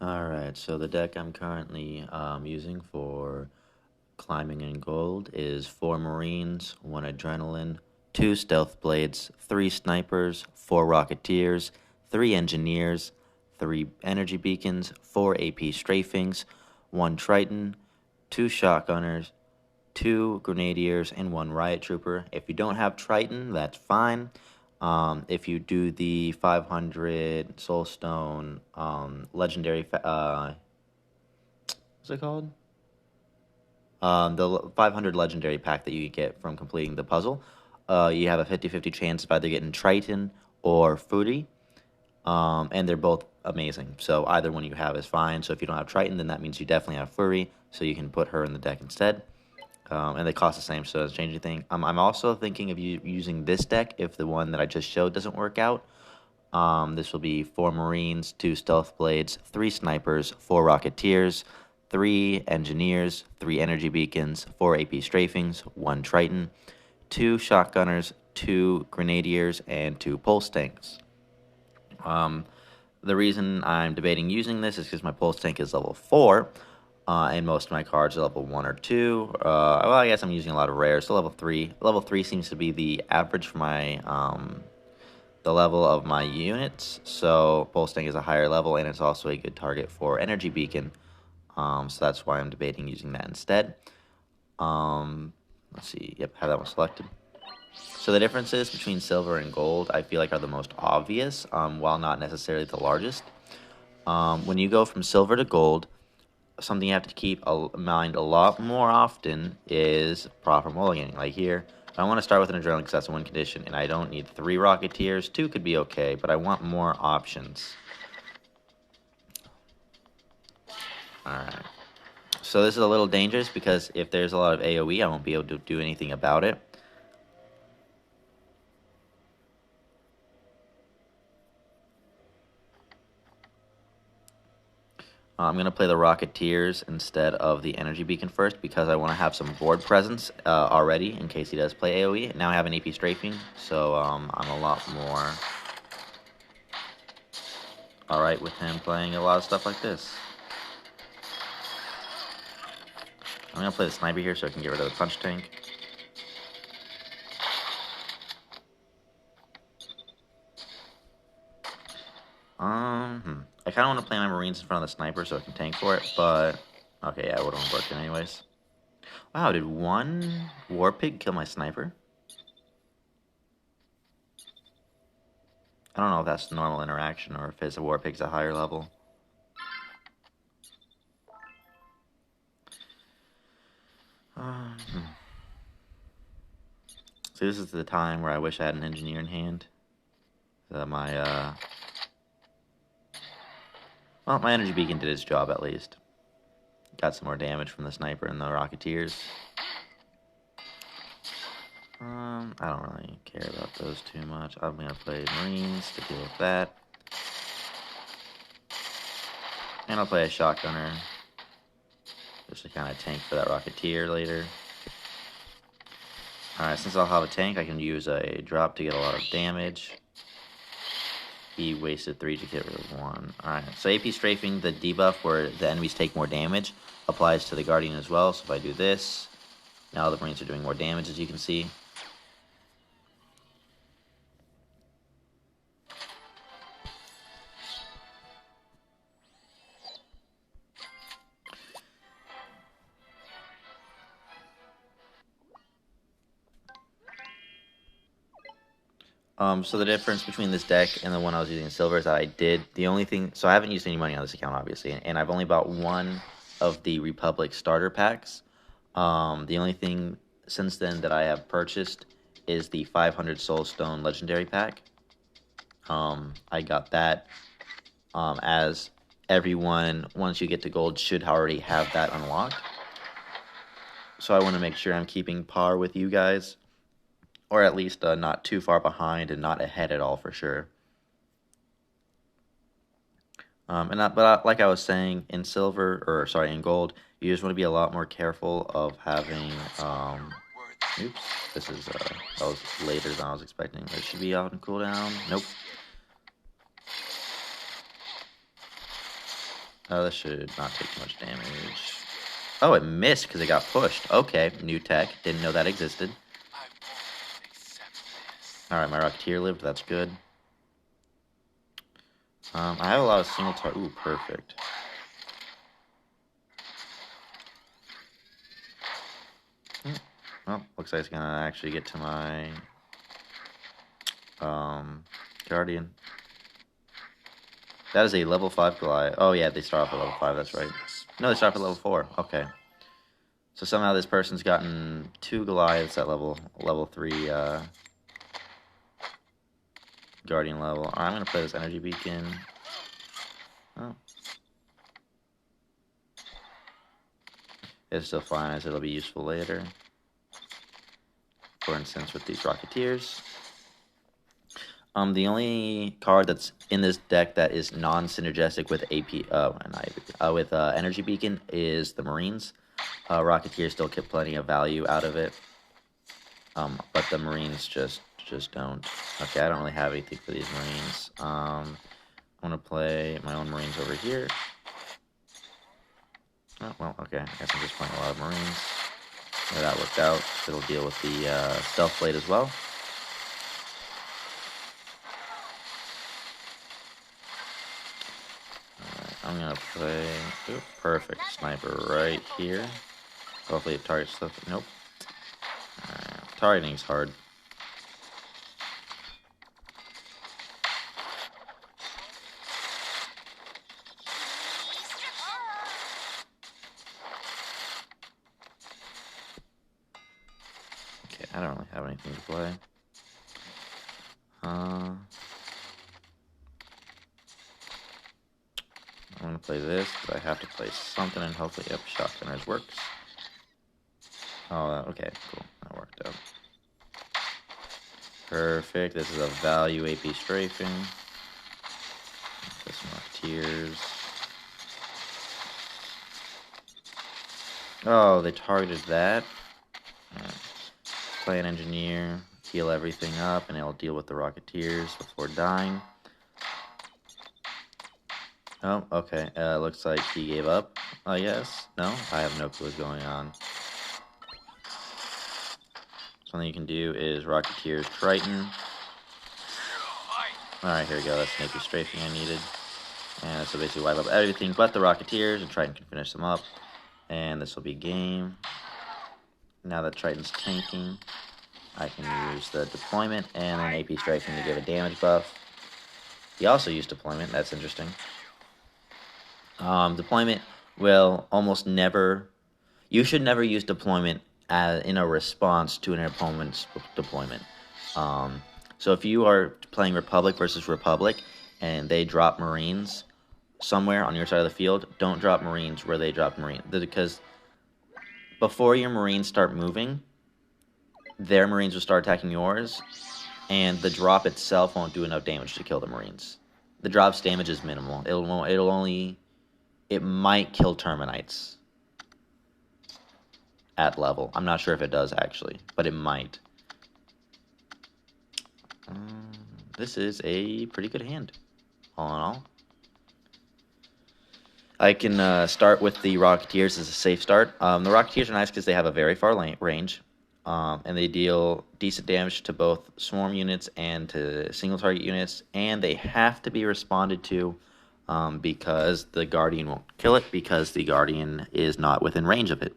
Alright, so the deck I'm currently using for climbing in gold is 4 Marines, 1 Adrenaline, 2 Stealth Blades, 3 Snipers, 4 Rocketeers, 3 Engineers, 3 Energy Beacons, 4 AP Strafings, 1 Triton, 2 Shotgunners, 2 Grenadiers, and 1 Riot Trooper. If you don't have Triton, that's fine. If you do the 500 Soulstone legendary, what's it called? The 500 legendary pack that you get from completing the puzzle, you have a 50-50 chance of either getting Triton or Foodie, and they're both amazing. So either one you have is fine. So if you don't have Triton, then that means you definitely have Furry, so you can put her in the deck instead. And they cost the same, so it doesn't change anything. I'm also thinking of using this deck if the one that I just showed doesn't work out. This will be 4 Marines, 2 Stealth Blades, 3 Snipers, 4 Rocketeers, 3 Engineers, 3 Energy Beacons, 4 AP Strafings, 1 Triton, 2 Shotgunners, 2 Grenadiers, and 2 Pulse Tanks. The reason I'm debating using this is because my Pulse Tank is level 4, and most of my cards are level 1 or 2. Well, I guess I'm using a lot of rares, so level 3. Level 3 seems to be the average for my the level of my units, so Pulse Tank is a higher level, and it's also a good target for Energy Beacon, so that's why I'm debating using that instead. Let's see, yep, have that one selected. So the differences between silver and gold, I feel like, are the most obvious, while not necessarily the largest. When you go from silver to gold, something you have to keep in mind a lot more often is proper mulliganing. Like here, I want to start with an Adrenaline because that's one condition, and I don't need 3 Rocketeers. 2 could be okay, but I want more options. Alright. So this is a little dangerous because if there's a lot of AoE, I won't be able to do anything about it. I'm going to play the Rocketeers instead of the Energy Beacon first because I want to have some board presence already in case he does play AoE. Now I have an AP Strafing, so I'm a lot more alright with him playing a lot of stuff like this. I'm going to play the Sniper here so I can get rid of the Punch Tank. I kind of want to play my Marines in front of the Sniper so I can tank for it, but okay, yeah, it wouldn't have worked anyways. Wow, did one War Pig kill my Sniper? I don't know if that's normal interaction or if his War Pig's a higher level. So this is the time where I wish I had an Engineer in hand. So my well, my Energy Beacon did its job at least. Got some more damage from the Sniper and the Rocketeers. I don't really care about those too much. I'm gonna play Marines to deal with that. And I'll play a Shotgunner just to kind of tank for that Rocketeer later. Alright, since I'll have a tank, I can use a drop to get a lot of damage. He wasted 3 to get rid of 1. Alright, so AP Strafing, the debuff where the enemies take more damage, applies to the Guardian as well. So if I do this, now the Marines are doing more damage, as you can see. So the difference between this deck and the one I was using in silver is that so I haven't used any money on this account, obviously, and I've only bought one of the Republic starter packs. The only thing since then that I have purchased is the 500 Soulstone Legendary pack. I got that, as everyone, once you get to gold, should already have that unlocked. So I want to make sure I'm keeping par with you guys, or at least not too far behind and not ahead at all for sure. Like I was saying, in in gold, you just want to be a lot more careful of having. Oops, that was later than I was expecting. It should be out and cooldown. Nope. Oh, this should not take too much damage. Oh, it missed because it got pushed. Okay, new tech. Didn't know that existed. Alright, my Rocketeer lived. That's good. I have a lot of single target. Ooh, perfect. Well, looks like it's gonna actually get to my Guardian. That is a level 5 Goliath. Oh yeah, they start off at level 5, that's right. No, they start off at level 4. Okay. So somehow this person's gotten 2 Goliaths at level 3 Guardian level. Alright, I'm gonna play this energy beacon. Oh. It's still fine, as it'll be useful later. For instance, with these Rocketeers. The only card that's in this deck that is non-synergistic with with Energy Beacon is the Marines. Rocketeers still get plenty of value out of it, but the Marines just don't. Okay, I don't really have anything for these Marines. I'm gonna play my own Marines over here. Oh, well, okay, I guess I'm just playing a lot of Marines. Yeah, that worked out. It'll deal with the Stealth Blade as well. I'm gonna play perfect sniper right here. Hopefully it targets stuff. Nope. Targeting's hard. Okay, I don't really have anything to play. I'm gonna play this, but I have to play something, and hopefully, yep, Shotgunners works. Oh, okay, cool, that worked out. Perfect, this is a value AP strafing. Put some Rocketeers. Oh, they targeted that. Right. Play an Engineer, heal everything up, and it'll deal with the Rocketeers before dying. Oh, okay. Looks like he gave up, I guess. No? I have no clue what's going on. Something you can do is Rocketeers Triton. Alright, here we go. That's maybe strafing I needed. And this will basically wipe up everything but the Rocketeers, and Triton can finish them up. And this will be game. Now that Triton's tanking, I can use the deployment and an AP strafing to give a damage buff. He also used deployment. That's interesting. Deployment will almost never... You should never use deployment in a response to an opponent's deployment. So if you are playing Republic versus Republic, and they drop Marines somewhere on your side of the field, don't drop Marines where they drop Marines. Because before your Marines start moving, their Marines will start attacking yours, and the drop itself won't do enough damage to kill the Marines. The drop's damage is minimal. It might kill Terminites at level. I'm not sure if it does, actually, but it might. This is a pretty good hand, all in all. I can start with the Rocketeers as a safe start. The Rocketeers are nice because they have a very far range, and they deal decent damage to both swarm units and to single target units, and they have to be responded to because the Guardian won't kill it, because the Guardian is not within range of it.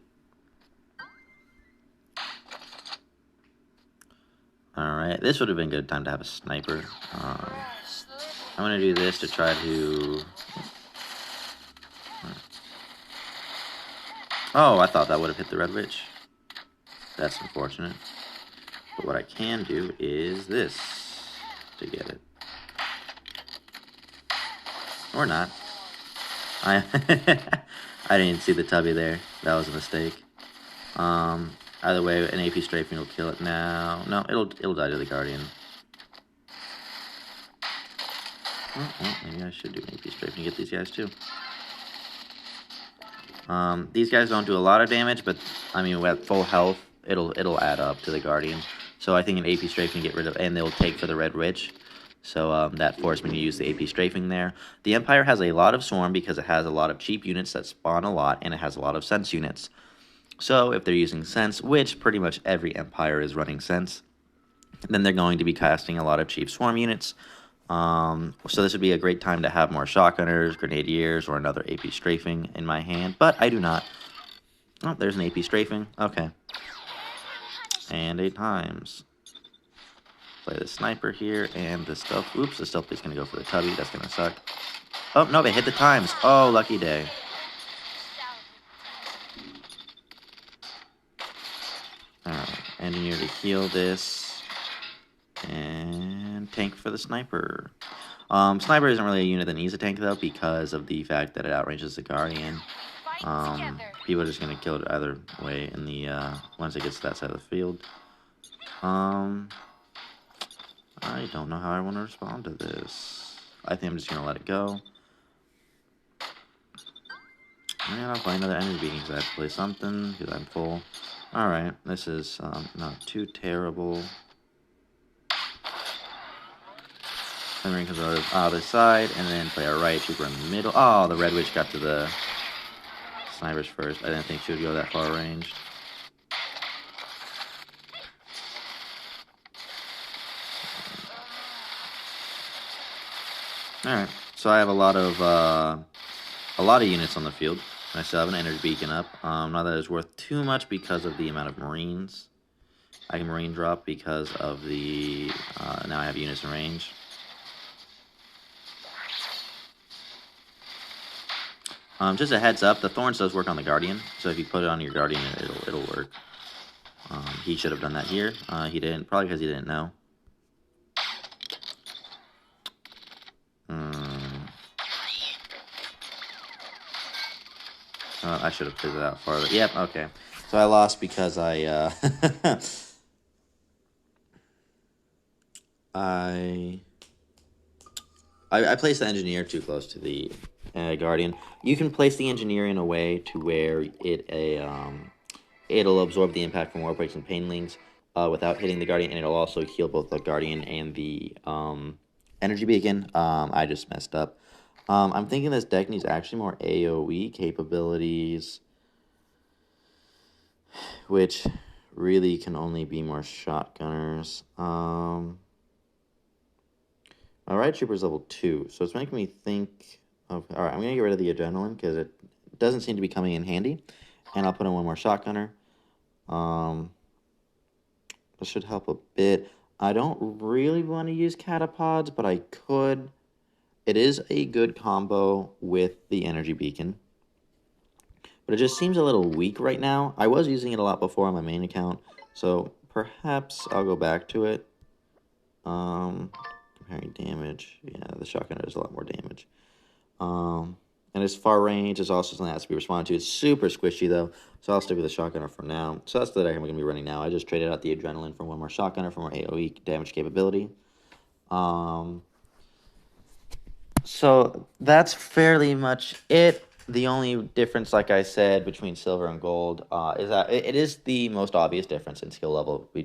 Alright, this would have been a good time to have a sniper. I'm going to do this to try to... Oh, I thought that would have hit the Red Witch. That's unfortunate. But what I can do is this to get it. Or not. I didn't see the tubby there. That was a mistake. Either way, an AP strafing will kill it now. No, it'll die to the Guardian. Oh, well, maybe I should do an AP strafing to get these guys too. These guys don't do a lot of damage, but I mean, at full health, it'll add up to the Guardian. So I think an AP strafing get rid of, and they'll take for the Red Witch. So that forced me to use the AP strafing there. The Empire has a lot of Swarm because it has a lot of cheap units that spawn a lot, and it has a lot of Sense units. So if they're using Sense, which pretty much every Empire is running Sense, then they're going to be casting a lot of cheap Swarm units. So this would be a great time to have more Shotgunners, Grenadiers, or another AP strafing in my hand, but I do not. Oh, there's an AP strafing. Okay. And 8 times. Play the sniper here, and the stealth. Oops, the stealth is going to go for the tubby. That's going to suck. Oh, no, they hit the times. Oh, lucky day. Alright, engineer to heal this. And tank for the sniper. Sniper isn't really a unit that needs a tank, though, because of the fact that it outranges the Guardian. People are just going to kill it either way in the once it gets to that side of the field. I don't know how I want to respond to this. I think I'm just going to let it go. And I'll play another energy beacon because I have to play something because I'm full. Alright, this is not too terrible. Ring comes out of the other side, and then play our right trooper in the middle. Oh, the Red Witch got to the snipers first. I didn't think she would go that far range. Alright, so I have a lot of units on the field. I still have an energy beacon up. Not that it's worth too much because of the amount of Marines. I can Marine drop because of the now I have units in range. Just a heads up, the Thorns does work on the Guardian, so if you put it on your Guardian, it'll work. He should have done that here. He didn't, probably because he didn't know. I should have figured it out farther. Yep, okay. So I lost because I I placed the Engineer too close to the Guardian. You can place the Engineer in a way to where it'll absorb the impact from War Breaks and Painlings without hitting the Guardian, and it'll also heal both the Guardian and the Energy Beacon. I just messed up. I'm thinking this deck needs actually more AoE capabilities, which really can only be more Shotgunners. Alright, Trooper's level 2, so it's making me think of... Alright, I'm going to get rid of the Adrenaline, because it doesn't seem to be coming in handy, and I'll put in one more Shotgunner. This should help a bit. I don't really want to use Catapods, but I could. It is a good combo with the Energy Beacon, but it just seems a little weak right now. I was using it a lot before on my main account, so perhaps I'll go back to it. Comparing damage, yeah, the Shotgunner does a lot more damage. And its far range is also something that has to be responded to. It's super squishy, though, so I'll stick with the Shotgunner for now. So that's the deck I'm going to be running now. I just traded out the Adrenaline for one more Shotgunner for more AoE damage capability. So that's fairly much it. The only difference, like I said, between silver and gold is that it is the most obvious difference in skill level